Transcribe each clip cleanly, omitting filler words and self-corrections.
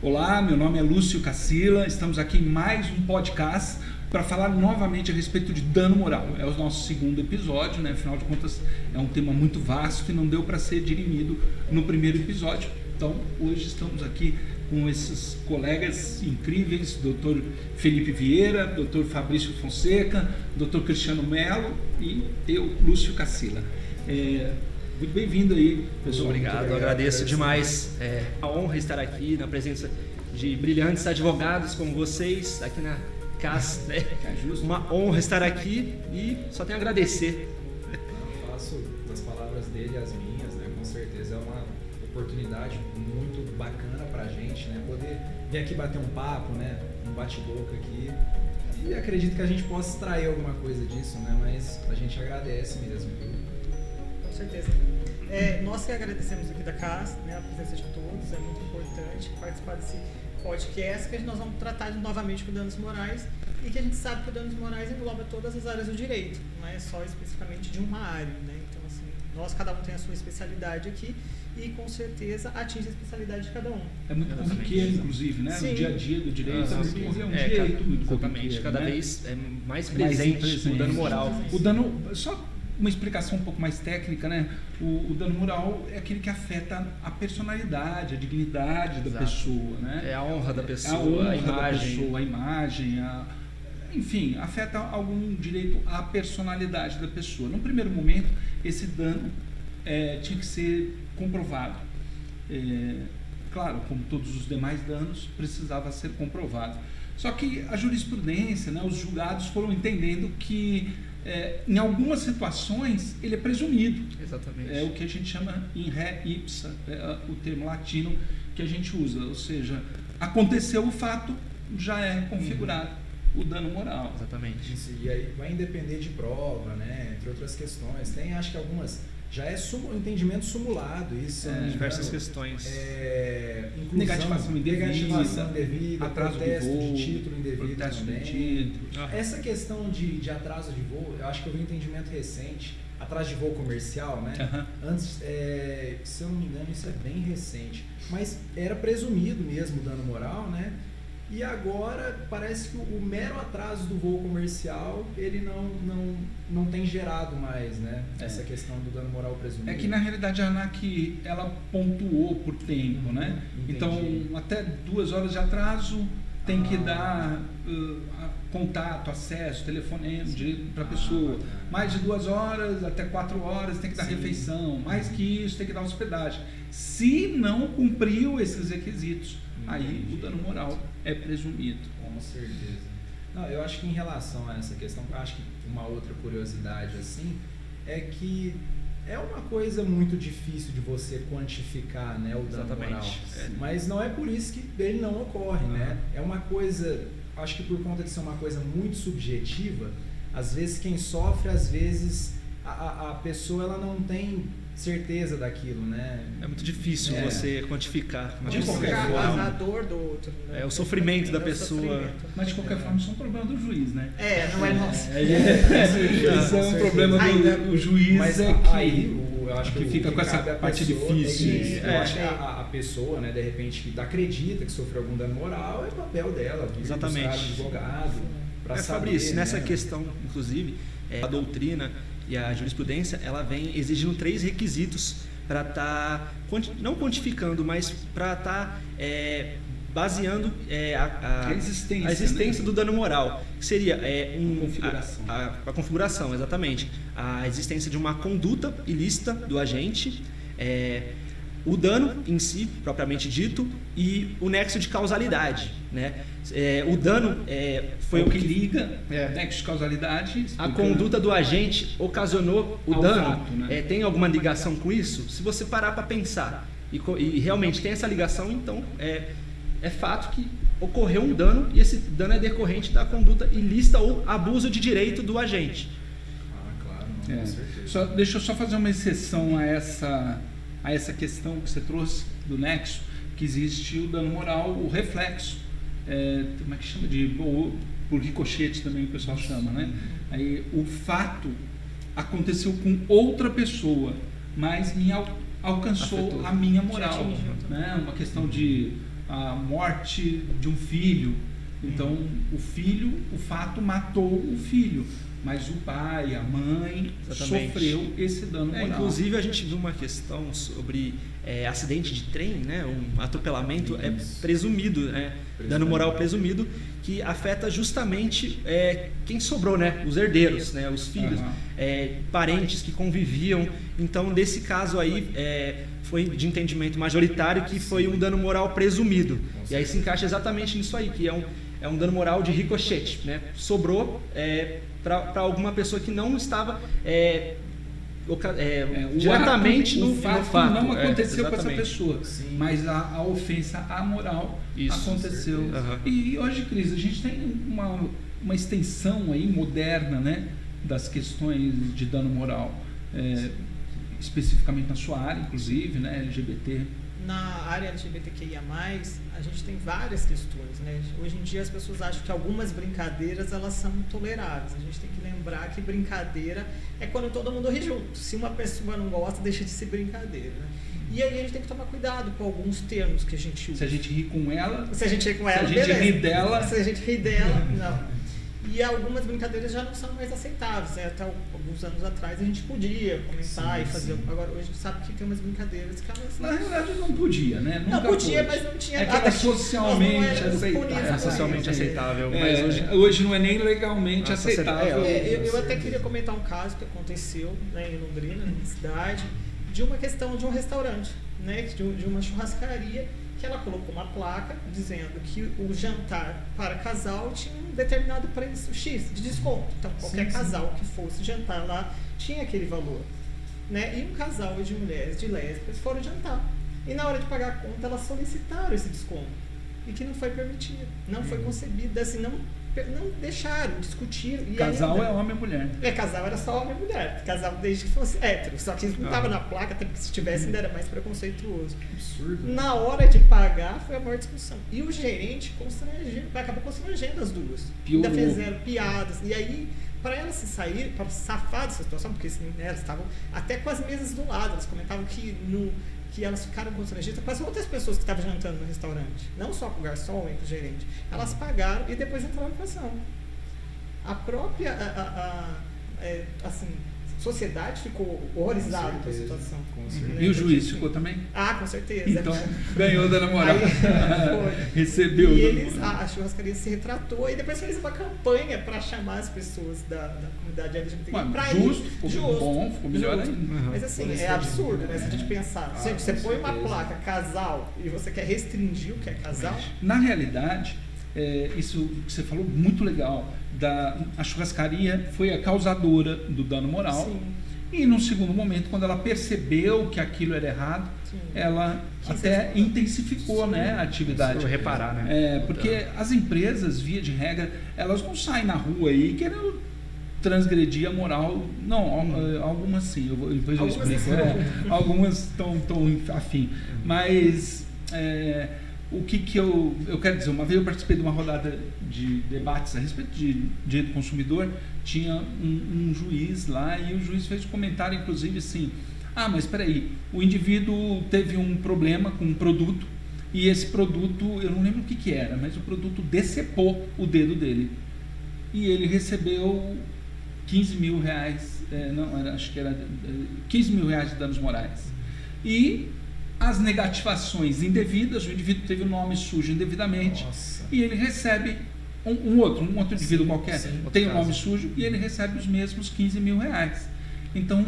Olá, meu nome é Lúcio Cassila, estamos aqui em mais um podcast para falar novamente a respeito de dano moral. É o nosso segundo episódio, né? Afinal de contas é um tema muito vasto e não deu para ser dirimido no primeiro episódio. Então hoje estamos aqui com esses colegas incríveis, Dr. Felipe Vieira, Dr. Fabrício Fonseca, Dr. Cristiano Melo e eu, Lúcio Cassila. Muito bem-vindo aí, pessoal. Obrigado, eu agradeço demais. É uma honra estar aqui na presença de brilhantes advogados como vocês, aqui na CAS, né? Uma honra estar aqui e só tenho a agradecer. Eu faço das palavras dele as minhas, né? Com certeza é uma oportunidade muito bacana pra gente, né? Poder vir aqui bater um papo, né? Um bate-boca aqui. E acredito que a gente possa extrair alguma coisa disso, né? Mas a gente agradece mesmo. Com certeza. Nós que agradecemos aqui da CAS, né, a presença de todos, é muito importante participar desse podcast que nós vamos tratar novamente com danos morais e que a gente sabe que o danos morais engloba todas as áreas do direito, não é só especificamente de uma área, né? Então, assim, nós cada um tem a sua especialidade aqui e com certeza atinge a especialidade de cada um. É muito corriqueiro, inclusive, né? Sim. No dia a dia do direito, é um Direito, muito exatamente, corriqueiro, cada né? vez é mais presente o dano moral. O dano, só uma explicação um pouco mais técnica, né? O dano moral é aquele que afeta a personalidade, a dignidade da pessoa, né? É a honra da pessoa, a honra a imagem. da pessoa, a imagem, enfim, afeta algum direito à personalidade da pessoa. Num primeiro momento, esse dano tinha que ser comprovado. Claro, como todos os demais danos, precisava ser comprovado. Só que a jurisprudência, né, os julgados foram entendendo que em algumas situações ele é presumido. Exatamente. É o que a gente chama in re ipsa, o termo latino que a gente usa. Ou seja, aconteceu o fato, já é configurado o dano moral. Exatamente. Isso, e aí vai depender de prova, né? Entre outras questões. Tem, acho que algumas... Já é entendimento simulado, isso. Diversas questões. Inclusão, Negativação indevida, atraso protesto de voo, de título indevido também. Essa questão de atraso de voo, eu acho que eu vi um entendimento recente, atraso de voo comercial, né? Antes, se eu não me engano, isso é bem recente, mas era presumido mesmo o dano moral, né? E agora parece que o mero atraso do voo comercial ele não tem gerado mais, né? Essa questão do dano moral presumido. É que na realidade a ANAC ela pontuou por tempo, né? Entendi. Então até 2 horas de atraso tem que dar contato, acesso, telefonema para a pessoa. Mais de 2 horas até 4 horas tem que dar refeição. Mais que isso tem que dar hospedagem. Se não cumpriu esses requisitos, aí o dano moral é presumido. Com certeza. Não, eu acho que em relação a essa questão, eu acho que uma outra curiosidade assim é que é uma coisa muito difícil de você quantificar, né, o dano moral. Mas não é por isso que ele não ocorre, né? É uma coisa, acho que por conta de ser uma coisa muito subjetiva, às vezes quem sofre, às vezes a pessoa ela não tem certeza daquilo, né? É muito difícil você quantificar. De qualquer forma. A dor do outro. Né? É o sofrimento da pessoa. Mas de qualquer forma isso é um problema do juiz, né? Não é nosso. Isso é um problema do juiz, mas eu acho que fica com essa parte difícil. Eu acho que a pessoa, né, de repente, que acredita que sofreu algum dano moral, é o papel dela, exatamente, buscar advogado para saber. Fabrício, né? nessa questão, inclusive, a doutrina e a jurisprudência, ela vem exigindo 3 requisitos para estar, não quantificando, mas para estar baseando a existência, né, do dano moral, que seria a configuração, exatamente, a existência de uma conduta ilícita do agente, o dano em si, propriamente dito, e o nexo de causalidade, né? O dano foi o que liga nexo de causalidade. A conduta do agente ocasionou o dano. Fato, né? Tem alguma ligação com isso? Se você parar para pensar e realmente tem essa ligação, então é fato que ocorreu um dano e esse dano é decorrente da conduta ilícita ou abuso de direito do agente. Claro, não, com certeza. Deixa eu só fazer uma exceção a essa questão que você trouxe do nexo, que existe o dano moral, o reflexo. Como é que chama? Por ricochete também o pessoal chama, né? Aí o fato aconteceu com outra pessoa, mas me alcançou a minha moral, né? Uma questão de a morte de um filho. Então, o fato matou o filho, mas o pai, a mãe sofreu esse dano moral. Inclusive, a gente viu uma questão sobre acidente de trem, né? Um atropelamento presumido, né? Dano moral presumido, que afeta justamente quem sobrou, né? Os herdeiros, né? Os filhos, parentes que conviviam. Então, nesse caso aí, foi de entendimento majoritário que foi um dano moral presumido. E aí se encaixa exatamente nisso aí, que é um dano moral de ricochete, né? Sobrou para alguma pessoa que não estava diretamente o fato não aconteceu com essa pessoa, sim, mas a ofensa amoral aconteceu. Uhum. E hoje, Cris, a gente tem uma extensão aí moderna, né, das questões de dano moral, especificamente na sua área, inclusive, né, LGBT. Na área LGBTQIA+, a gente tem várias questões, né? Hoje em dia as pessoas acham que algumas brincadeiras elas são toleráveis. A gente tem que lembrar que brincadeira é quando todo mundo ri junto. Se uma pessoa não gosta, deixa de ser brincadeira, né? E aí a gente tem que tomar cuidado com alguns termos que a gente usa. Se a gente ri com ela, se a gente ri com ela, se a gente beleza. ri dela, se a gente ri dela, não. E algumas brincadeiras já não são mais aceitáveis, né? Até alguns anos atrás a gente podia comentar e fazer. Agora hoje a gente sabe que tem umas brincadeiras que elas. Na realidade não podia, né? Nunca não podia, pôde. mas não tinha é nada. Que era socialmente aceitável. É socialmente aceitável. Mas hoje não é nem legalmente aceitável. Eu até queria comentar um caso que aconteceu, né, em Londrina, na minha cidade, de uma questão de um restaurante, né? De uma churrascaria, que ela colocou uma placa dizendo que o jantar para casal tinha um determinado preço X de desconto. Então, qualquer casal que fosse jantar lá tinha aquele valor, né? E um casal de mulheres de lésbicas foram jantar. E na hora de pagar a conta, elas solicitaram esse desconto. E que não foi permitido. Não foi concebido, assim, não deixaram, discutiram. E casal ainda, é homem e mulher. Casal era só homem e mulher. Casal desde que fosse hétero. Só que isso não estava na placa, até porque se tivesse ainda era mais preconceituoso. Absurdo. Na hora de pagar, foi a maior discussão. E o gerente acabou constrangendo as duas. Piorou. Ainda fizeram piadas. E aí, para elas se sair, para safar dessa situação, porque assim, elas estavam até com as mesas do lado, elas comentavam que elas ficaram constrangidas com as outras pessoas que estavam jantando no restaurante. Não só com o garçom e com o gerente. Elas pagaram e depois entraram em ação. A própria sociedade ficou horrorizada com a situação. E o juiz ficou também? Com certeza. Então, ganhou da namorada. Recebeu. E a churrascaria se retratou e depois fez uma campanha para chamar as pessoas da comunidade LGBT. Justo, ficou bom, ficou melhor ainda. Mas assim, é absurdo, né? Se a gente pensar. Gente, você põe uma placa casal e você quer restringir o que é casal. Na realidade, isso que você falou, muito legal. A churrascaria foi a causadora do dano moral. Sim. E no segundo momento, quando ela percebeu que aquilo era errado, ela até intensificou, né, a atividade. Para reparar, né? Porque as empresas, via de regra, elas não saem na rua aí querendo transgredir a moral. Não, algumas sim, depois eu explico. Algumas estão afim. Mas o que eu quero dizer, uma vez eu participei de uma rodada de debates a respeito de direito do consumidor, tinha um juiz lá e o juiz fez um comentário, inclusive assim, mas espera aí, o indivíduo teve um problema com um produto e esse produto, eu não lembro o que era, mas o produto decepou o dedo dele e ele recebeu 15 mil reais, acho que era 15 mil reais de danos morais. E as negativações indevidas, o indivíduo teve o nome sujo indevidamente. Nossa. E ele recebe um outro indivíduo qualquer, tem o nome sujo e ele recebe os mesmos 15 mil reais. Então,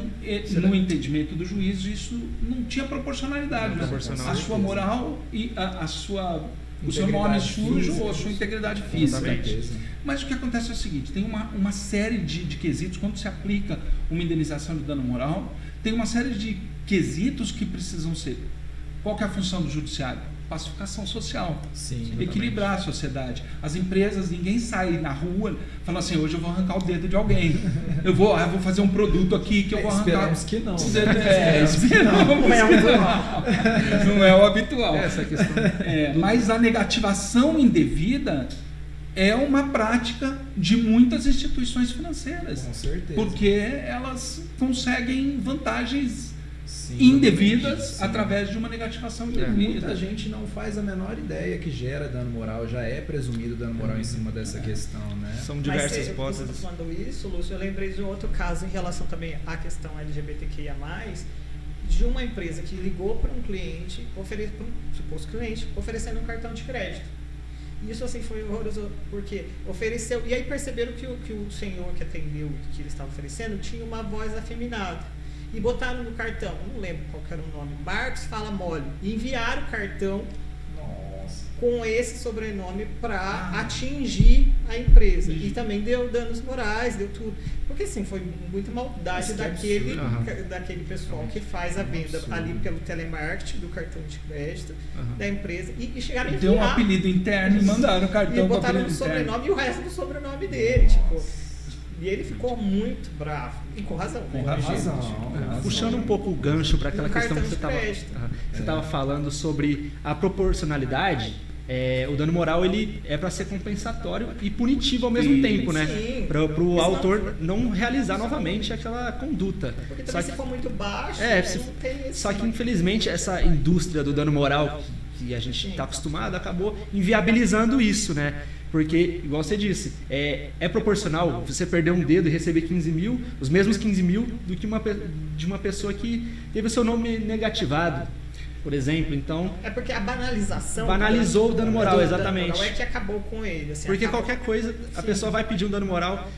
no entendimento do juiz, isso não tinha proporcionalidade. A sua moral e o seu nome sujo ou a sua integridade física. Mas o que acontece é o seguinte, tem uma série de quesitos, quando se aplica uma indenização de dano moral, tem uma série de quesitos que precisam ser. Qual que é a função do judiciário? Pacificação social. Sim, equilibrar a sociedade. As empresas, ninguém sai na rua falando assim, hoje eu vou arrancar o dedo de alguém. Eu vou fazer um produto aqui que eu vou arrancar. Esperamos que não. Esperamos. Não é o habitual. Não é o habitual. Essa questão. Mas a negativação indevida é uma prática de muitas instituições financeiras. Com certeza. Porque elas conseguem vantagens indevidas através de uma negativação indevida. Muita gente não faz a menor ideia que gera dano moral, já é presumido dano moral em cima dessa questão, né? São diversas Mas hipóteses. você falando isso, Lúcio, eu lembrei de um outro caso em relação também à questão LGBTQIA+, de uma empresa que ligou para um cliente, para um suposto cliente, oferecendo um cartão de crédito. Isso assim foi horroroso, porque ofereceu, e aí perceberam que o senhor que atendeu, que ele estava oferecendo, tinha uma voz afeminada. E botaram no cartão, não lembro qual era o nome, Marcos Fala Mole, e enviaram o cartão com esse sobrenome para atingir a empresa. E também deu danos morais, deu tudo. Porque assim, foi muita maldade daquele pessoal que faz a venda ali pelo telemarketing do cartão de crédito da empresa. E chegaram a enviar. Deu um apelido interno e mandaram o cartão. E botaram o sobrenome e o resto do sobrenome dele. Tipo, e ele ficou muito bravo. E com razão. Com razão. Puxando um pouco o gancho para aquela Um questão que cartão você de estava falando sobre a proporcionalidade, o dano moral ele é para ser compensatório e punitivo ao mesmo tempo, né? Para o autor não realizar novamente aquela conduta. Porque também se for muito baixo, não tem esse. Só que infelizmente essa indústria do dano moral que a gente está acostumado acabou inviabilizando isso, né? Porque, igual você disse, é proporcional você perder um dedo e receber 15 mil, os mesmos 15 mil do que de uma pessoa que teve o seu nome negativado, por exemplo. Então, é porque a banalização banalizou o dano moral, exatamente. Dano moral é que acabou com ele. Assim, porque qualquer coisa, a pessoa vai pedir um dano moral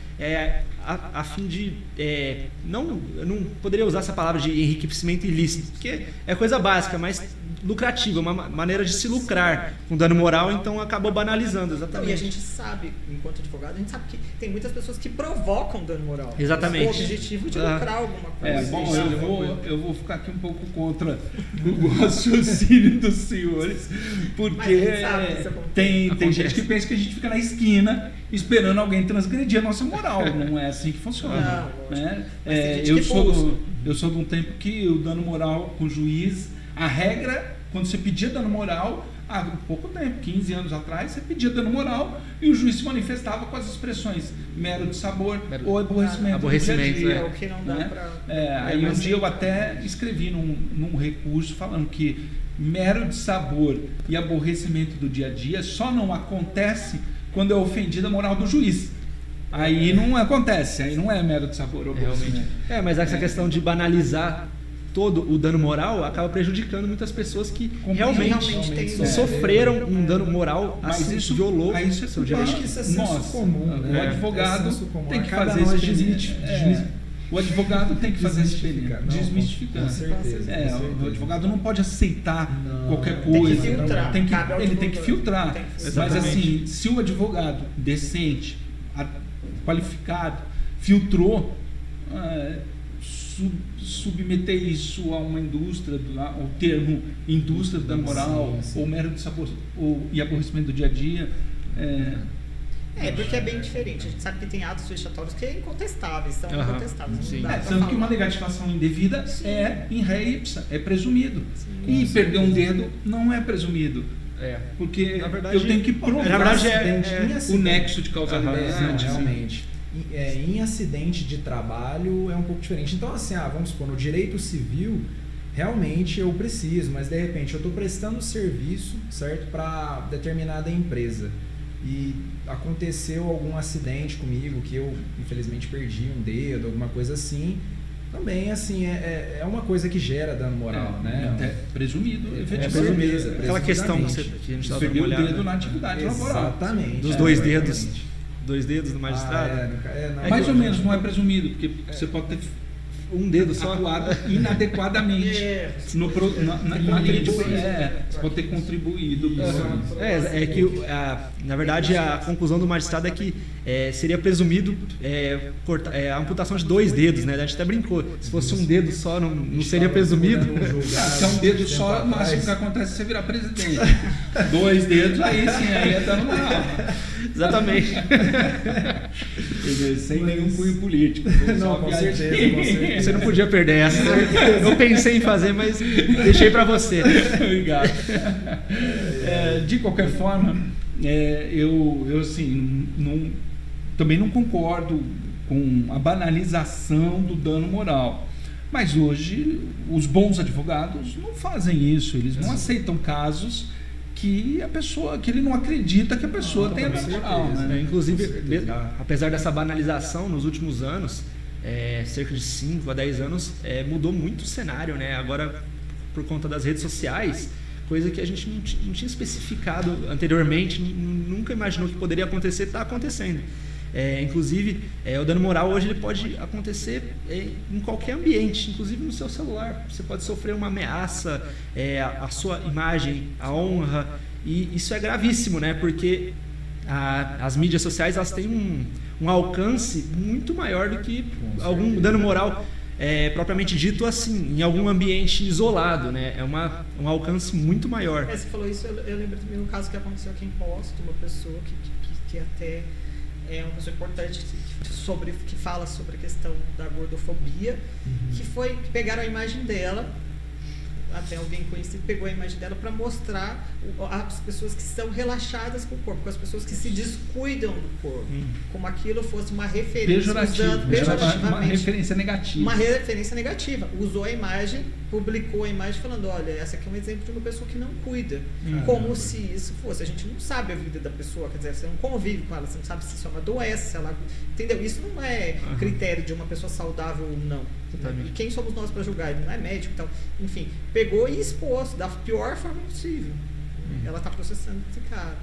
a fim de... eu não poderia usar essa palavra de enriquecimento ilícito, porque é coisa básica, mas lucrativa, uma maneira de se lucrar com dano moral, então acabou banalizando, exatamente. E a gente sabe, enquanto advogado, a gente sabe que tem muitas pessoas que provocam dano moral. Exatamente. Com o objetivo de lucrar alguma coisa. Eu vou ficar aqui um pouco contra o raciocínio dos senhores, porque tem gente que pensa que a gente fica na esquina esperando alguém transgredir a nossa moral. Não é assim que funciona. Não, né? Eu sou de um tempo que o dano moral com o juiz, a regra, quando você pedia dano moral, há pouco tempo, 15 anos atrás, você pedia dano moral e o juiz se manifestava com as expressões mero de sabor ou aborrecimento. Aborrecimento, do dia a dia, é o que não dá pra... aí um dia eu até escrevi num recurso falando que mero de sabor e aborrecimento do dia a dia só não acontece quando é ofendida a moral do juiz. Aí não acontece, aí não é mero de sabor ou aborrecimento. Mas essa questão de banalizar todo o dano moral acaba prejudicando muitas pessoas que realmente sofreram um dano moral, mas isso violou seu direito. Acho que isso é senso comum, né? O advogado tem que fazer o advogado tem que fazer esse desmistificar. Com certeza. O advogado não pode aceitar qualquer coisa. Ele tem que filtrar. Mas assim, se o advogado decente, qualificado, filtrou, submeter isso a uma indústria, o termo indústria do dano moral, ou mero de sabor e aborrecimento do dia a dia. Porque é bem diferente. A gente sabe que tem atos vexatórios que são incontestáveis. Sendo que uma negativação indevida é in re ipsa, é presumido. E perder um dedo não é presumido. Porque na verdade, eu tenho que provar o nexo de causalidade. Realmente. Em acidente de trabalho é um pouco diferente. Então, assim, vamos supor, no direito civil, realmente eu preciso, mas de repente eu estou prestando serviço, certo, para determinada empresa e aconteceu algum acidente comigo que eu, infelizmente, perdi um dedo, alguma coisa assim. Também, assim, é uma coisa que gera dano moral, né? É presumido, efetivamente. Aquela questão que a gente estava dando uma olhada. O dedo na atividade laboral. Exatamente. Dos dois dedos. 2 dedos do magistrado? Mais ou menos, não é presumido, porque você pode ter um dedo só atuado inadequadamente na linha de você pode ter contribuído. Na verdade, a conclusão do magistrado é que seria presumido a amputação de 2 dedos, né? A gente até brincou. Se fosse um dedo só, não seria presumido. Se é um dedo só, o máximo que acontece é você virar presidente. 2 dedos, aí sim, aí é dano moral. Exatamente. Sem nenhum cunho político. Não, com certeza. Você não podia perder essa. Eu pensei em fazer, mas deixei para você. Obrigado. De qualquer forma, eu assim, também não concordo com a banalização do dano moral. Mas hoje os bons advogados não fazem isso, eles não aceitam casos que ele não acredita que a pessoa tenha dano moral, né? Inclusive, apesar dessa banalização nos últimos anos, cerca de 5 a 10 anos, mudou muito o cenário, né? Agora, por conta das redes sociais, coisa que a gente não tinha especificado anteriormente, nunca imaginou que poderia acontecer, está acontecendo. Inclusive, o dano moral hoje ele pode acontecer em qualquer ambiente, inclusive no seu celular. Você pode sofrer uma ameaça, a sua imagem, a honra, e isso é gravíssimo, né? Porque as mídias sociais elas têm um alcance muito maior do que algum dano moral propriamente dito assim, em algum ambiente isolado, né? É um alcance muito maior. Você falou isso, eu lembro também um caso que aconteceu aqui em Poço, uma pessoa que até é uma pessoa importante que fala sobre a questão da gordofobia, que pegaram a imagem dela, até alguém conhecido pegou a imagem dela para mostrar as pessoas que são relaxadas com o corpo, com as pessoas que se descuidam do corpo, como aquilo fosse uma referência, uma referência negativa. Uma referência negativa. Usou a imagem, publicou a imagem falando, olha, essa aqui é um exemplo de uma pessoa que não cuida. Como se isso fosse. A gente não sabe a vida da pessoa, quer dizer, você não convive com ela, você não sabe se isso é uma doença, se ela... Entendeu? Isso não é critério de uma pessoa saudável ou não. E quem somos nós para julgar? Ele não é médico, então, enfim, pegou e expôs da pior forma possível. Ela está processando esse cara.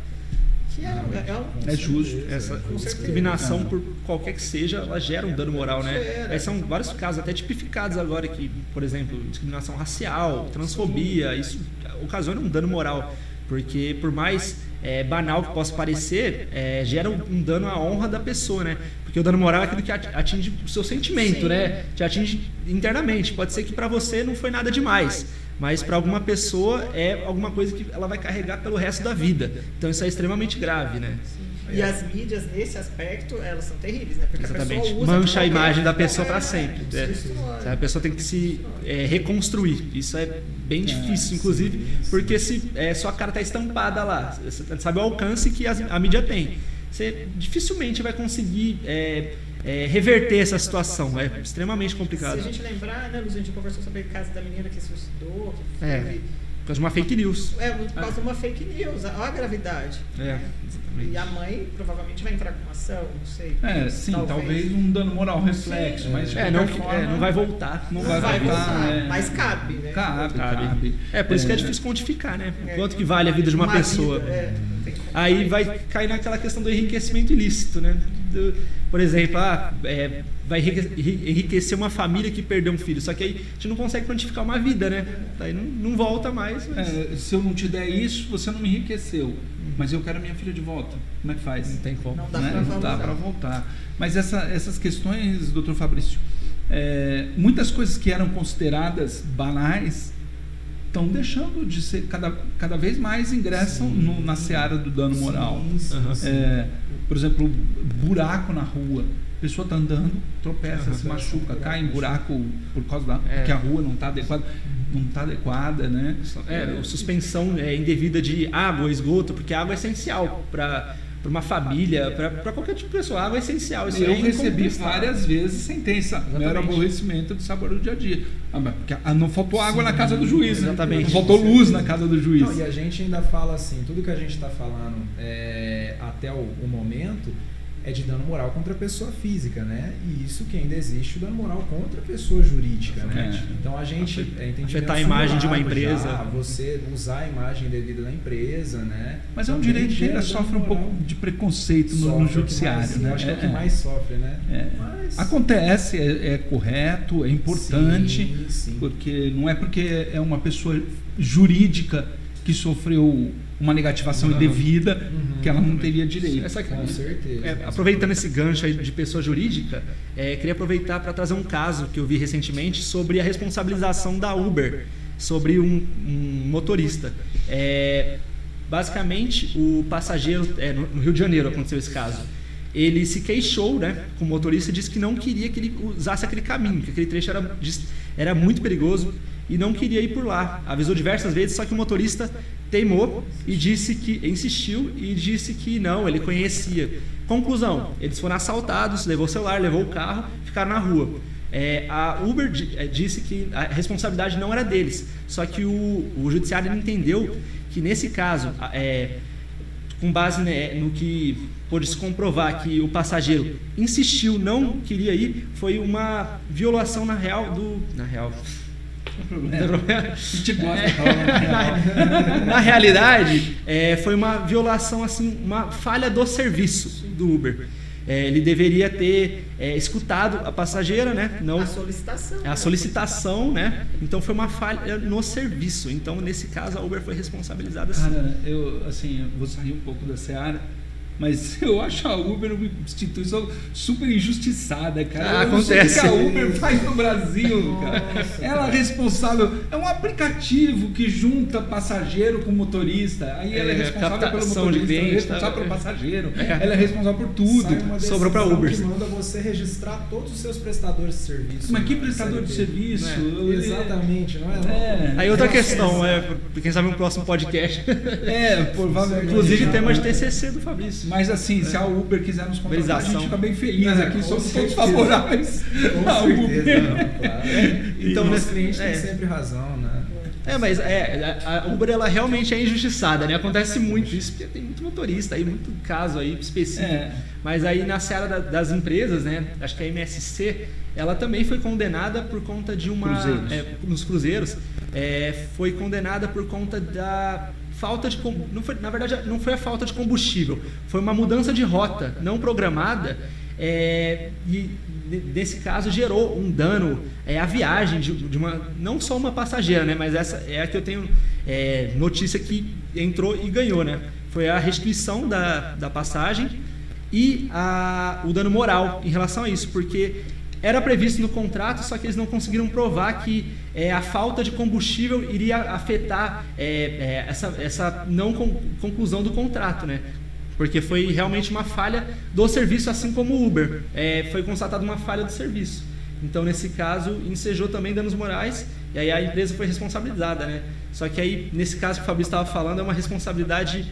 Que é justo. Essa discriminação, por qualquer que seja, ela gera um dano moral, né? São vários casos até tipificados agora que, por exemplo, discriminação racial, transfobia, isso ocasiona um dano moral. Porque por mais banal que possa parecer, gera um dano à honra da pessoa, né? Porque o dano moral é aquilo que atinge o seu sentimento, né? Te atinge internamente. Pode ser que para você não foi nada demais, mas para alguma pessoa é alguma coisa que ela vai carregar pelo resto da vida. Então isso é extremamente grave, né? E as mídias, nesse aspecto, elas são terríveis, né? Porque exatamente. A pessoa usa mancha a imagem da pessoa para sempre. A pessoa tem que se reconstruir. Isso é bem difícil, inclusive, porque se sua cara está estampada lá, você sabe o alcance que a mídia tem. Você dificilmente vai conseguir reverter essa situação. É extremamente complicado. Se a gente lembrar, né, Luz, a gente conversou sobre o caso da menina que se suicidou, que foi... Por causa de uma fake news. Por causa de uma fake news. Olha a gravidade. Exatamente. E a mãe provavelmente vai entrar com uma ação, não sei. Sim, talvez um dano moral reflexo, mas não vai voltar. Não vai voltar. Mas cabe, né? Cabe. Por isso que é difícil quantificar, né? Quanto que vale a vida de uma pessoa. Aí vai cair naquela questão do enriquecimento ilícito, né? Por exemplo, vai enriquecer uma família que perdeu um filho, só que aí a gente não consegue quantificar uma vida, né? Aí não volta mais. Mas... se eu não te der isso, você não me enriqueceu, mas eu quero a minha filha de volta. Como é que faz? Não tem como. Não dá para voltar. Mas essas questões, doutor Fabrício, muitas coisas que eram consideradas banais estão deixando de ser, cada vez mais ingressam na seara do dano moral. Por exemplo, buraco na rua. A pessoa está andando, tropeça, se machuca, cai em buraco por causa que a rua não está adequada, né? Suspensão indevida de água, esgoto, porque a água é essencial para uma família, para qualquer tipo de pessoa. A água é essencial. Isso eu recebi várias vezes sentença. Mero aborrecimento de sabor do dia a dia. Porque não faltou água na casa do juiz, né? Exatamente. Não faltou luz na casa do juiz. E a gente ainda fala assim, tudo que a gente está falando até o momento é de dano moral contra a pessoa física, né? E isso que ainda existe o dano moral contra a pessoa jurídica, né? Então a gente afetar a imagem de uma empresa, você usar a imagem devida da empresa, né? Mas é um direito que ainda sofre um pouco de preconceito no judiciário, né? Acho que é o que mais sofre, né? Mas... acontece, é correto, é importante, sim. Porque não é porque é uma pessoa jurídica que sofreu uma negativação indevida que ela não teria direito. Com certeza. Aproveitando esse gancho aí de pessoa jurídica, queria aproveitar para trazer um caso que eu vi recentemente sobre a responsabilização da Uber sobre um motorista. Basicamente, o passageiro, no Rio de Janeiro aconteceu esse caso, ele se queixou, né, com o motorista, disse que não queria que ele usasse aquele caminho, que aquele trecho era muito perigoso e não queria ir por lá. Avisou diversas vezes, só que o motorista teimou e insistiu e disse que não, ele conhecia. Conclusão, eles foram assaltados, levou o celular, levou o carro, ficaram na rua. a Uber disse que a responsabilidade não era deles, só que o judiciário entendeu que nesse caso, com base no que pôde se comprovar que o passageiro insistiu, não queria ir, foi uma violação na realidade, foi uma violação, assim, uma falha do serviço do Uber. Ele deveria ter escutado a passageira, né? Não, a solicitação, né? Então foi uma falha no serviço. Então, nesse caso, a Uber foi responsabilizada. Cara, eu vou sair um pouco da seara, mas eu acho a Uber uma instituição super injustiçada, cara. Acontece. O que a Uber faz no Brasil, cara? Ela é responsável. É um aplicativo que junta passageiro com motorista. Aí ela é responsável pelo motorista, ela é responsável pelo passageiro. Ela é responsável por tudo. Sobrou para Uber. Que manda você registrar todos os seus prestadores de serviço. Mas que prestador de serviço? Exatamente, não é? Aí outra questão, quem sabe um próximo podcast. Provavelmente. Inclusive tema de TCC do Fabrício. Mas assim, se a Uber quiser nos contratar, a gente fica bem feliz aqui, somos todos favoráveis. Com certeza, claro. Então, os clientes têm sempre razão, né? Mas a Uber, ela realmente é injustiçada, né? Acontece muito isso, porque tem muito motorista aí, muito caso aí específico. Mas aí na seara das empresas, né? Acho que a MSC, ela também foi condenada por conta de nos cruzeiros, foi condenada por conta da falta de na verdade não foi a falta de combustível, foi uma mudança de rota não programada, e nesse caso gerou um dano à viagem de uma, não só uma passageira, né, mas essa é a que eu tenho notícia que entrou e ganhou, né, foi a restituição da passagem e o dano moral em relação a isso, porque era previsto no contrato, só que eles não conseguiram provar que a falta de combustível iria afetar essa não conclusão do contrato, né? Porque foi realmente uma falha do serviço, assim como o Uber. Foi constatada uma falha do serviço. Então, nesse caso, ensejou também danos morais, e aí a empresa foi responsabilizada, né? Só que aí, nesse caso que o Fabrício estava falando, é uma responsabilidade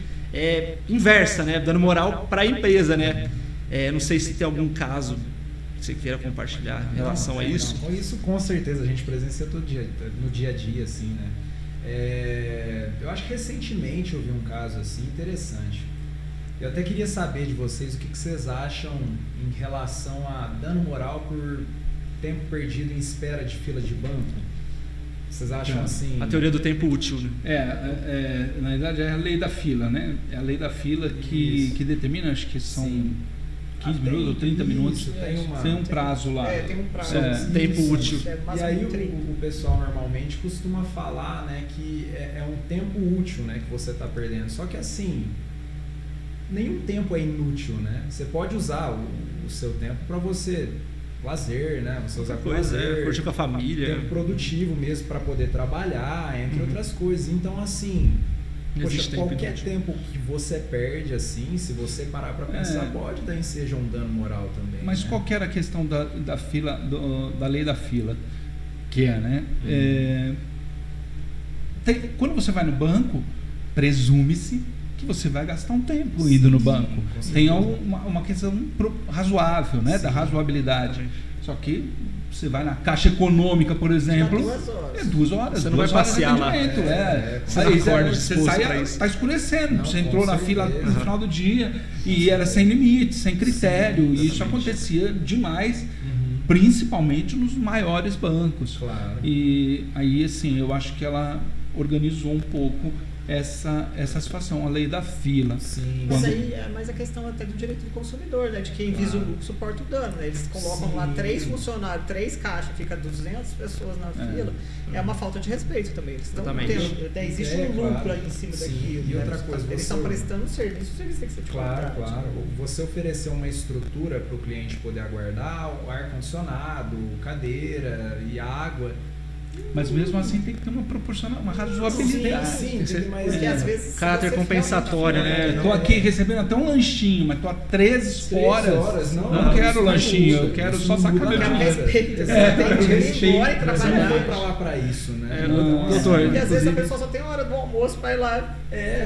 inversa, né? Dano moral para a empresa, né? Não sei se tem algum caso que você queira compartilhar em relação a isso. Isso com certeza a gente presencia todo dia, no dia a dia, assim, né? Eu acho que recentemente eu vi um caso assim interessante. Eu até queria saber de vocês o que vocês acham em relação a dano moral por tempo perdido em espera de fila de banco. Vocês acham assim? A teoria do tempo útil, né? Na verdade é a lei da fila, né? É a lei da fila que determina, acho que são 15 minutos ou 30 minutos. Tem um prazo lá. Tem um prazo. Tempo útil. E aí o pessoal normalmente costuma falar, né, que é um tempo útil, né, que você está perdendo. Só que assim, nenhum tempo é inútil, né? Você pode usar o seu tempo para você lazer, né? Você usar para lazer, curtir com a família, tempo produtivo mesmo para poder trabalhar, entre outras coisas. Então assim, qualquer tempo que você perde, assim, se você parar para pensar, pode dar seja um dano moral também. Mas né? qual que era a questão da fila, da lei da fila? Que né? Quando você vai no banco, presume-se que você vai gastar um tempo indo no banco. Tem uma questão razoável, né? Da razoabilidade. Só que você vai na Caixa Econômica, por exemplo, 2 horas. 2 horas. Você não vai passear lá. Você sai, está escurecendo. Você entrou na fila no final do dia e era sem limite, sem critério. E isso acontecia demais, principalmente nos maiores bancos. Claro. E aí, assim, eu acho que ela organizou um pouco essa situação, a lei da fila. Sim. Mas aí é mais a questão até do direito do consumidor, né? De quem visa o lucro suporta o dano, né? Eles colocam lá 3 funcionários, 3 caixas, fica 200 pessoas na fila. É uma falta de respeito também. Eles estão tendo, existe um lucro aí em cima daquilo. E outra coisa, eles estão prestando um serviço, o serviço tem que ser de qualidade. Claro. Você oferecer uma estrutura para o cliente poder aguardar, o ar-condicionado, cadeira e água. Mas mesmo assim tem que ter uma razoabilidade. Sim, mas porque às vezes caráter compensatório, né? Tô aqui recebendo até um lanchinho, mas tô há 13 horas. Não quero lanchinho, eu quero só sacar meu dinheiro. Respeito, Você não foi pra lá pra isso, né? Doutor, e às vezes a pessoa só tem a hora do almoço para ir lá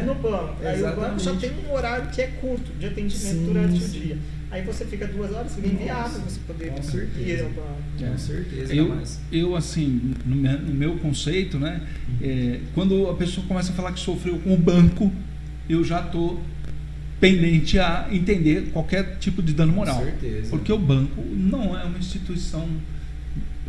no banco. Aí o banco só tem um horário que é curto de atendimento durante o dia. aí você fica 2 horas, fica inviável você poder Com certeza. ir ao banco. Com certeza. Eu assim, no meu conceito, né, quando a pessoa começa a falar que sofreu com o banco, eu já estou pendente a entender qualquer tipo de dano moral. Com certeza. Porque o banco não é uma instituição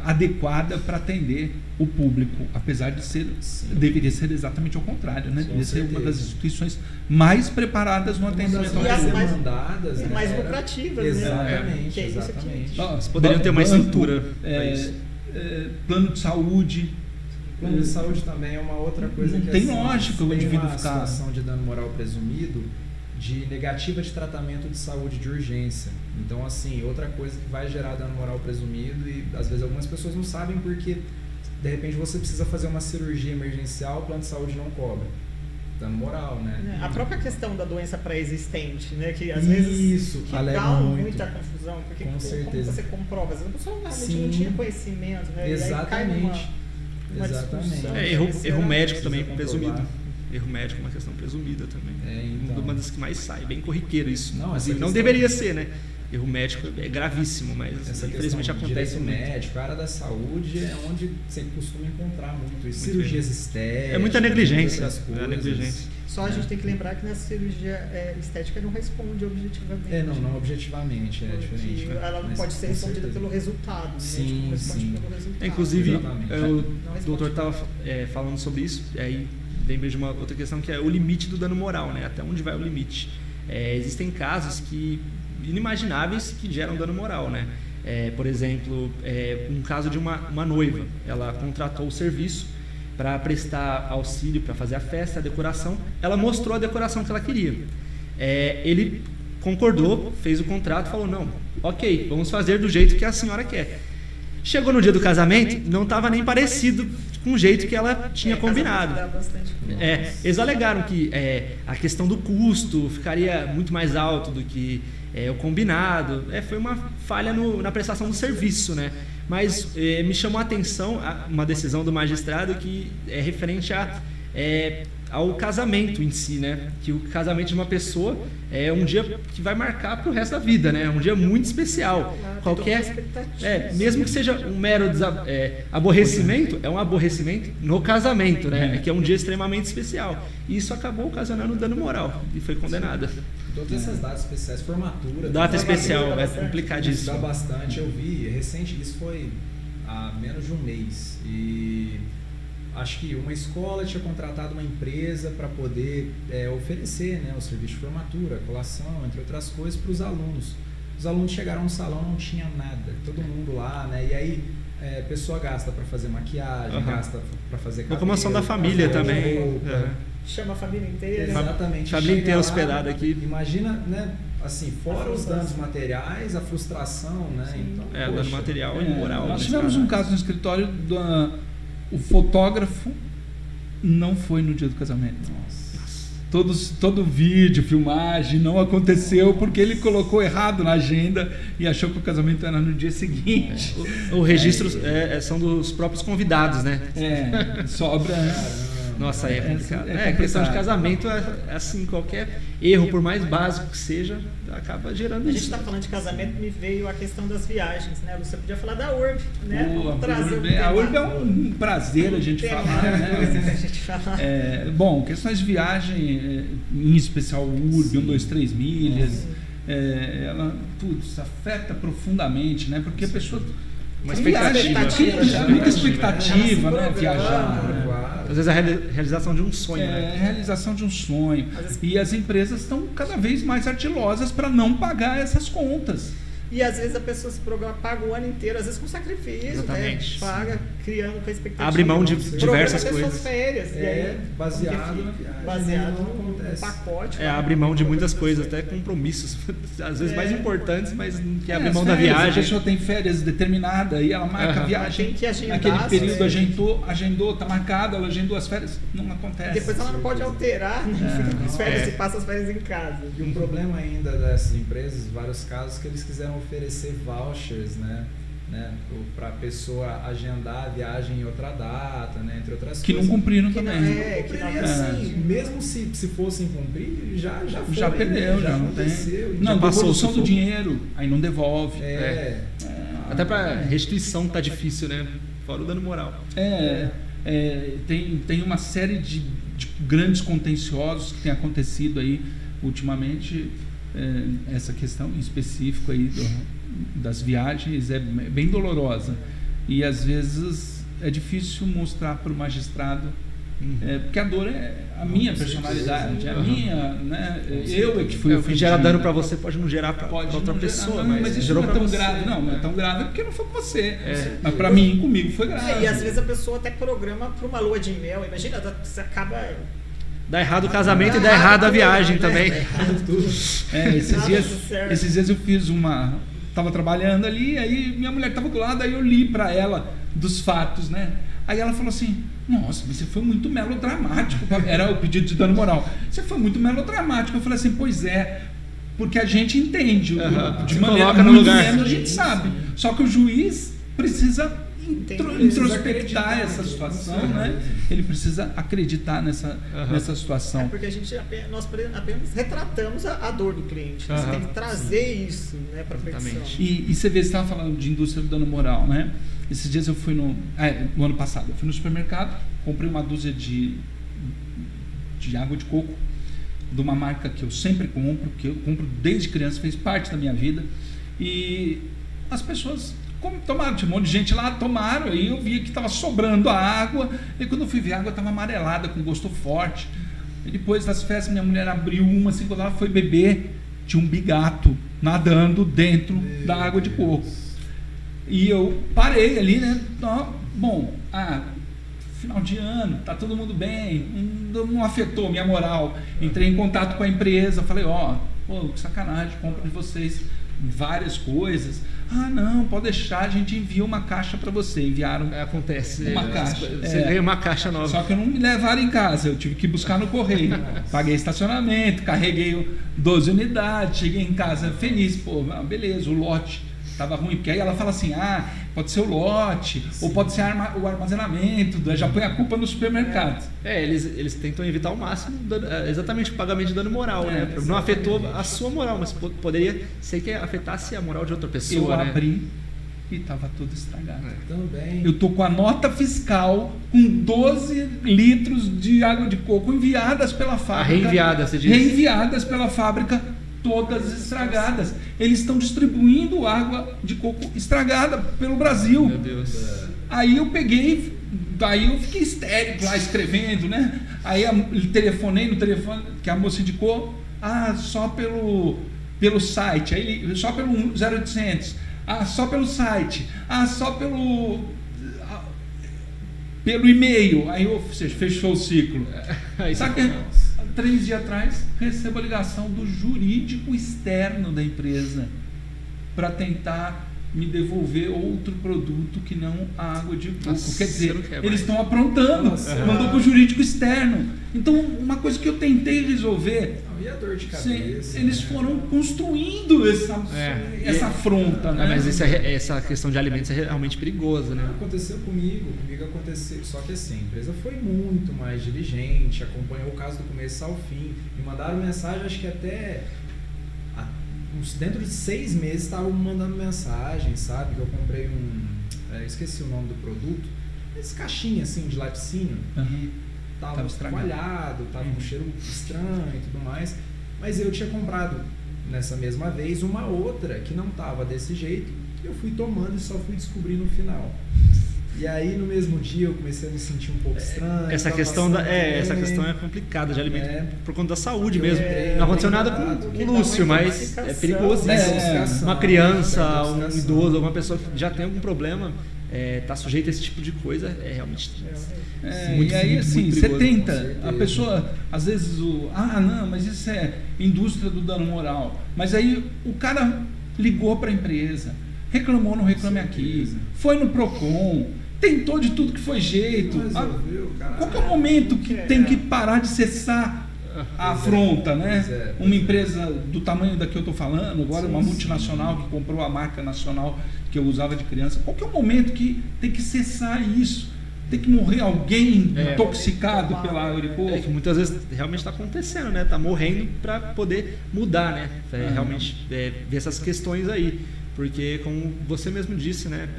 adequada para atender o público, apesar de ser, deveria ser exatamente ao contrário, né? Deveria ser uma das instituições mais preparadas no atendimento ao mais público. demandadas, e mais lucrativas, exatamente, né? Que é isso exatamente. aqui. Poderiam ter uma estrutura para isso. Plano de saúde. Plano de saúde também é uma outra coisa Não que tem assim, lógica o indivíduo uma ficar... situação de dano moral presumido de negativa de tratamento de saúde de urgência. Então, assim, outra coisa que vai gerar dano moral presumido e às vezes algumas pessoas não sabem porque de repente você precisa fazer uma cirurgia emergencial, o plano de saúde não cobre. Dano moral, né? A própria questão da doença pré-existente, né? Que às vezes que dá muita confusão, porque como você comprova? Às vezes a pessoa realmente não tinha conhecimento, né? Exatamente. E aí cai exatamente. Erro médico também presumido. Erro médico é uma questão presumida também. Então. Uma das que mais sai, bem corriqueiro isso. Não, assim, não deveria ser, né? Erro médico é gravíssimo, mas infelizmente acontece muito. Médico, a área da saúde é onde você costuma encontrar muito isso. Cirurgias estéticas. É muita negligência. Só a gente tem que lembrar que nessa cirurgia estética não responde objetivamente. Não objetivamente, é diferente. Ela não pode ser respondida pelo resultado. Sim, né? Sim. Pelo resultado. Inclusive, o doutor estava falando sobre isso, e aí lembrei de uma outra questão que é o limite do dano moral, né? Até onde vai o limite? Existem casos que inimagináveis que geram dano moral, né? Por exemplo, um caso de uma noiva, ela contratou o serviço para prestar auxílio, para fazer a festa, a decoração. Ela mostrou a decoração que ela queria. Ele concordou, fez o contrato, falou, não, ok, vamos fazer do jeito que a senhora quer. Chegou no dia do casamento, não estava nem parecido com o jeito que ela tinha combinado. Eles alegaram que a questão do custo ficaria muito mais alto do que o combinado. Foi uma falha na prestação do serviço, né? Mas me chamou a atenção uma decisão do magistrado que é referente ao casamento em si, né? Que o casamento de uma pessoa é um dia que vai marcar para o resto da vida, né? É um dia muito especial. Mesmo que seja um mero aborrecimento, é um aborrecimento no casamento, né? Que é um dia extremamente especial. E isso acabou ocasionando dano moral e foi condenada. Todas essas datas especiais, formatura... Data especial, é complicadíssimo. Dá bastante, eu vi, recente, isso foi há menos de um mês. E... acho que uma escola tinha contratado uma empresa para poder oferecer, né, o serviço de formatura, colação, entre outras coisas, para os alunos. Os alunos chegaram no salão, não tinha nada, todo mundo lá, né? E aí a pessoa gasta para fazer maquiagem, gasta para fazer cabelo, locomoção da família também. Chama a família inteira. Exatamente. Família inteira hospedada aqui. Imagina, né? Assim, fora os danos materiais, a frustração, né? Então, dano material e moral. Nós tivemos um caso no escritório o fotógrafo não foi no dia do casamento. Todo vídeo, filmagem não aconteceu porque ele colocou errado na agenda e achou que o casamento era no dia seguinte. O registro são dos próprios convidados, né? Sobra. Nossa, é complicado. Questão de casamento assim, qualquer erro, por mais básico que seja, acaba gerando isso. A gente está falando de casamento, me veio a questão das viagens, né? Você podia falar da URB, né? A URB é um prazer a gente falar, né? Bom, questões de viagem, em especial o URB, 1, 2, 3 milhas, ela afeta profundamente, né? Porque a pessoa... Muita expectativa, né? Viajar. Às vezes a realização de um sonho, né? A realização de um sonho. E as empresas estão cada vez mais artilosas para não pagar essas contas. E às vezes a pessoa se programa, paga o ano inteiro, às vezes com sacrifício, né? Paga, criando com a expectativa. Abre mão de diversas coisas. Férias, e aí, baseado na viagem. Baseado no pacote. Abre mão de muitas coisas, até compromissos, às vezes mais importantes, mas que abre mão da viagem. A pessoa tem férias determinada e ela marca a viagem. Tem que agendar. Naquele período agendou, tá marcado, ela agendou as férias, não acontece. Depois ela não pode alterar, fica com as férias e passa as férias em casa. E um problema ainda dessas empresas, vários casos, que eles quiseram oferecer vouchers, né? né, para a pessoa agendar a viagem em outra data, né, entre outras Que coisas. não cumpriram Que também. Não cumpriria, assim, mesmo se fossem cumprir, já foi, Já perdeu, né, já não tem. aconteceu. Não, passou o devolução do sufoco. dinheiro, aí não devolve. Até para restituição tá difícil, né? Fora o dano moral. Tem uma série de grandes contenciosos que tem acontecido aí ultimamente. Essa questão em específico aí das viagens é bem dolorosa e às vezes é difícil mostrar para o magistrado, porque a dor é a minha personalidade, é a minha, né? Eu é que fui O que gera dano para você pode não gerar para outra pessoa, mas isso gerou não é para tão você. grave, não é tão grave porque não foi com você, mas para mim, comigo foi grave. E às vezes a pessoa até programa para uma lua de mel, imagina, você acaba... Dá errado o casamento e dá errado a viagem também. Esses dias eu fiz tava trabalhando ali, aí minha mulher tava do lado, aí eu li para ela dos fatos, né? Aí ela falou assim: nossa, mas você foi muito melodramático. Era o pedido de dano moral. Você foi muito melodramático. Eu falei assim: pois é, porque a gente entende, de maneira muito menos a gente sabe. Só que o juiz precisa introspectar essa situação, né? Ele precisa acreditar nessa situação. Porque nós apenas retratamos a dor do cliente. Você tem que trazer isso, né, para a petição. E você vê, você estava falando de indústria do dano moral, né? Esses dias eu fui no ano passado, eu fui no supermercado, comprei uma dúzia de água de coco de uma marca que eu sempre compro, que eu compro desde criança, fez parte da minha vida, e as pessoas tomaram, tinha um monte de gente lá, tomaram, aí eu vi que estava sobrando a água, e quando eu fui ver, a água estava amarelada, com gosto forte. E depois das festas, minha mulher abriu uma, assim, quando ela foi beber, tinha um bigato nadando dentro da água de coco. E eu parei ali, né? Bom, final de ano, tá todo mundo bem, não afetou minha moral. Entrei em contato com a empresa, falei: que sacanagem, compro de vocês várias coisas. Não, pode deixar, a gente envia uma caixa para você. Enviaram acontece uma caixa. Você ganha uma caixa nova. Só que não me levaram em casa, eu tive que buscar no correio. Paguei estacionamento, carreguei 12 unidades, cheguei em casa feliz. Beleza, o lote estava ruim, porque aí ela fala assim: pode ser o lote, ou pode ser o armazenamento, já põe a culpa no supermercado. Eles tentam evitar ao máximo exatamente o pagamento de dano moral, né? Não afetou a sua moral, mas poderia ser que afetasse a moral de outra pessoa. Eu abri e estava tudo estragado. Também. Eu tô com a nota fiscal com 12 litros de água de coco enviadas pela fábrica. Reenviadas, você diz? Reenviadas pela fábrica, todas estragadas. Eles estão distribuindo água de coco estragada pelo Brasil. Meu Deus. Aí eu peguei, daí eu fiquei histérico lá escrevendo, né? Aí telefonei no telefone que a moça indicou, só pelo site, aí só pelo 0800, só pelo site, só pelo e-mail. Aí você fechou o ciclo. Sabe que 3 dias atrás recebo a ligação do jurídico externo da empresa para tentar me devolver outro produto que não a água de coco. Quer dizer, eles estão aprontando. Mandou para o jurídico externo. Então, uma coisa que eu tentei resolver... E a dor de cabeça? Eles foram construindo essa afronta. Né? Mas essa questão de alimentos é realmente perigosa, né? Aconteceu comigo aconteceu. Só que assim, a empresa foi muito mais diligente, acompanhou o caso do começo ao fim. Me mandaram mensagem, acho que até... dentro de 6 meses estavam mandando mensagem, sabe? Que eu comprei esqueci o nome do produto, esse caixinha assim de laticínio, e tava estragalhado, tava com um cheiro estranho e tudo mais, mas eu tinha comprado nessa mesma vez uma outra que não tava desse jeito, eu fui tomando e só fui descobrir no final. E aí no mesmo dia eu comecei a me sentir um pouco estranho. Essa questão é complicada de alimento por conta da saúde mesmo. Não aconteceu nada com o Lúcio, mas é perigoso isso. Uma criança, um idoso, alguma pessoa que já tem algum problema, tá sujeita a esse tipo de coisa, é realmente muito, e aí muito, assim, muito você perigoso. tenta, a pessoa às vezes não, mas isso é indústria do dano moral. Mas aí o cara ligou para a empresa, reclamou no Reclame Aqui, foi no Procon, tentou de tudo que foi jeito. Qual que é o momento que tem que parar de cessar a afronta, né? Pois é. Uma empresa do tamanho da que eu estou falando, agora uma multinacional que comprou a marca nacional que eu usava de criança. Qual que é o momento que tem que cessar isso? Tem que morrer alguém intoxicado pela água de coco? Que muitas vezes realmente está acontecendo, né? Tá morrendo para poder mudar, né? Realmente ver essas questões aí. Porque, como você mesmo disse, né?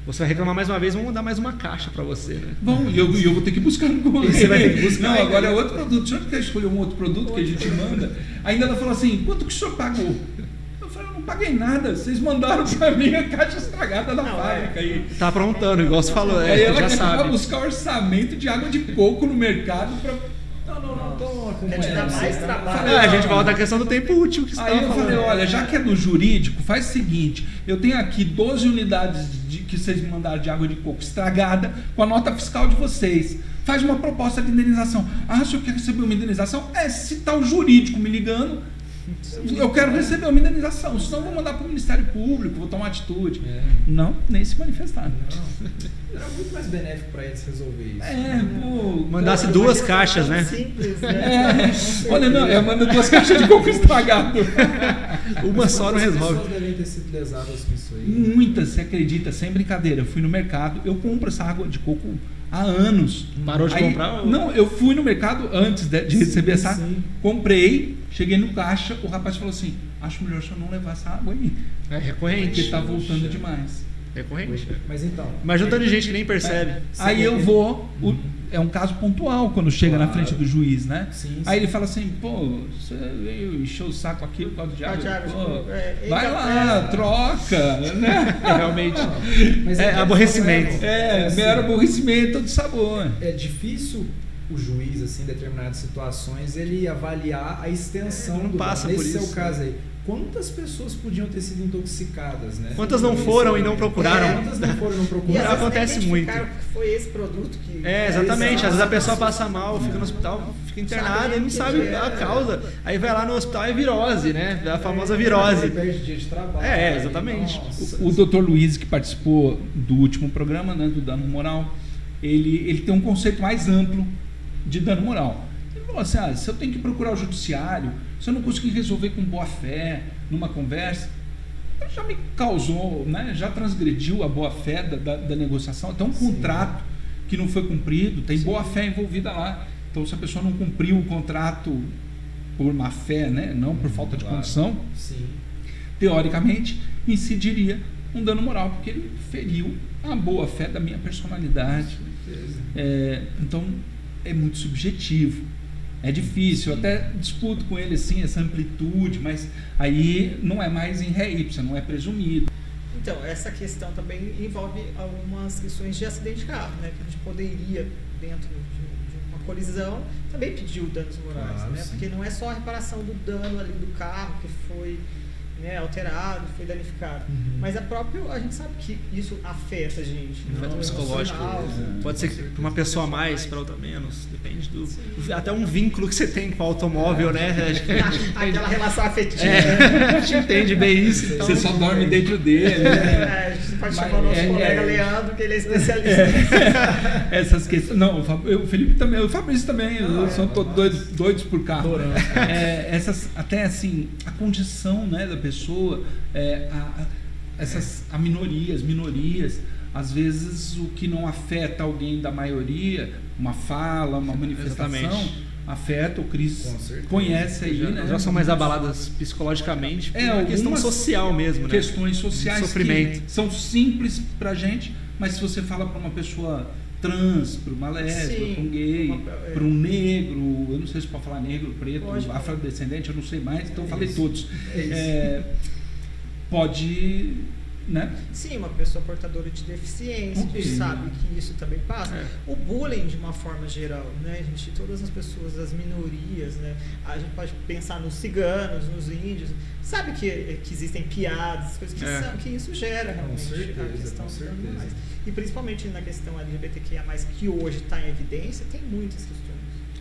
Você vai reclamar mais uma vez, vamos mandar mais uma caixa para você, né? Bom, e eu vou ter que buscar no correio. Você vai ter que buscar. Não, agora é outro produto. O senhor quer escolher um outro produto que a gente manda? Ainda ela falou assim, quanto que o senhor pagou? Eu falei, eu não paguei nada. Vocês mandaram para mim a caixa estragada da fábrica. Aí. Tá aprontando, igual você falou. Aí ela já quer sabe. buscar orçamento de água de coco no mercado para... Então, A gente dá mais trabalho. A gente volta à questão do tempo útil que você Aí eu estava falei, falando. olha, já que é do jurídico, faz o seguinte, eu tenho aqui 12 unidades que vocês me mandaram de água de coco estragada com a nota fiscal de vocês. Faz uma proposta de indenização. Ah, o senhor quer receber uma indenização? Se tá o jurídico me ligando, eu quero receber uma indenização. Senão eu vou mandar para o Ministério Público, vou tomar atitude. Não, nem se manifestaram. Era muito mais benéfico para eles resolver isso. Mandasse duas caixas, né? Simples, né? Olha, não, eu mando 2 caixas de coco estragado. Uma só não As resolve. pessoas devem ter sido lesadas com isso aí. Muitas, você acredita, sem brincadeira. Eu fui no mercado, eu compro essa água de coco há anos. Parou de comprar? Não, eu fui no mercado antes de receber essa água. sim. Comprei, cheguei no caixa, o rapaz falou assim, acho melhor o senhor não levar essa água aí, É recorrente. porque está voltando demais. Recorrente. Mas então. Mas não tem gente que nem percebe. Aí eu vou, é um caso pontual quando chega na frente do juiz, né? Sim, Aí ele fala assim, pô, você veio encher o saco aqui por causa de água. Pô, vai Então, lá, troca, né? Realmente. Mas É aborrecimento. Mero aborrecimento de sabor. É difícil o juiz, assim, em determinadas situações, ele avaliar a extensão Ele não do passa dano. por Nesse isso. seu caso aí, quantas pessoas podiam ter sido intoxicadas, né? Quantas não foram e não procuraram? Quantas não foram e não E procuraram? às vezes acontece nem muito. identificaram que foi esse produto que... Exatamente. Às vezes a pessoa passa mal, fica no hospital, fica internada e não sabe a causa. Aí vai lá no hospital e é virose, né? A famosa virose. Perde dia de trabalho. Exatamente. Nossa. O Dr. Luiz, que participou do último programa, né, do dano moral, ele tem um conceito mais amplo de dano moral. Ele falou assim, se eu tenho que procurar o judiciário, se eu não conseguir resolver com boa fé, numa conversa, já me causou, né, já transgrediu a boa fé da negociação, até um contrato que não foi cumprido, tem boa fé envolvida lá. Então, se a pessoa não cumpriu o contrato por má fé, né, não por falta de condição, Sim. teoricamente, incidiria um dano moral, porque ele feriu a boa fé da minha personalidade. Então, é muito subjetivo. É difícil, eu até disputo com ele assim, essa amplitude, mas aí não é mais em ré ipsa, não é presumido. Então, essa questão também envolve algumas questões de acidente de carro, né? Que a gente poderia, dentro de uma colisão, também pedir danos morais, Claro, né? sim. Porque não é só a reparação do dano ali do carro que foi, né, alterado, foi danificado. Mas a gente sabe que isso afeta a gente. né? Afeta o psicológico. Emocional. Pode ser que para uma pessoa mais, para outra menos. Depende do. Até um vínculo que você tem com o automóvel, né? Aquela relação afetiva. A gente entende bem isso. Então... Você só dorme dentro dele. Né? A gente pode chamar o nosso colega Leandro, que ele é especialista. Essas questões. Não, o Felipe também, o Fabrício também, são todos doidos por carro. Essas, até assim, a condição, né, da pessoa, minorias, às vezes o que não afeta alguém da maioria, uma fala, uma manifestação, Exatamente. afeta. O Cris Com certeza. conhece aí, né? Já são mais abaladas psicologicamente por uma questão algumas social mesmo, né? Questões sociais Sofrimento. que são simples pra gente, mas se você fala para uma pessoa trans, para uma lésbica, Sim, para um gay, para um negro, eu não sei se pode falar negro, preto, Pode. afrodescendente, eu não sei mais, então eu falei isso. todos. É isso. Pode, né? Sim, uma pessoa portadora de deficiência, a gente Sim. sabe que isso também passa. É. O bullying, de uma forma geral, né, gente, todas as pessoas, as minorias, né, a gente pode pensar nos ciganos, nos índios, sabe que existem piadas, coisas que isso gera realmente certeza, a questão com do dano certeza. mais. E principalmente na questão LGBTQIA+, que hoje está em evidência, tem muitas questões.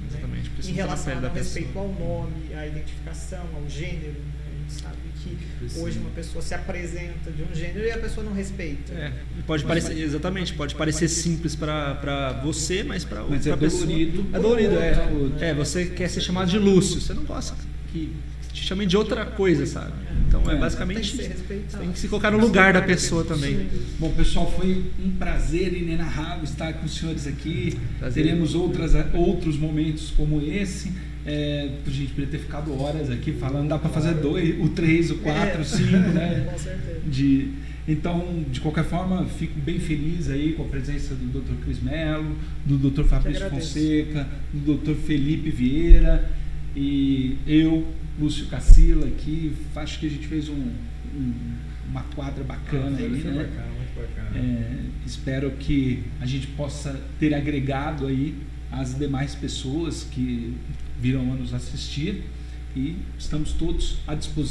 Exatamente, Né, precisa em estar na relação pele da ao pessoa. respeito ao nome, à identificação, ao gênero, né, a sabe? Que hoje uma pessoa se apresenta de um gênero e a pessoa não respeita. Pode parecer, exatamente, pode parecer simples para você, mas para outra pessoa dolorido. É dolorido, você quer ser chamado de Lúcio, você não gosta que te chamem de outra coisa, sabe? Então basicamente tem que se colocar no lugar da pessoa também. Bom, pessoal, foi um prazer inenarrável estar com os senhores aqui. Prazer. Teremos outros momentos como esse. A gente poderia ter ficado horas aqui falando, dá para fazer 2, o 3, o 4, o 5, né? Com certeza. Então, de qualquer forma, fico bem feliz aí com a presença do Dr. Cris Mello, do Dr. Fabrício Fonseca, do Dr. Felipe Vieira e eu, Lúcio Cassila, aqui. Acho que a gente fez uma quadra bacana aí, né? Muito bacana. Espero que a gente possa ter agregado aí as demais pessoas que virão a nos assistir, e estamos todos à disposição.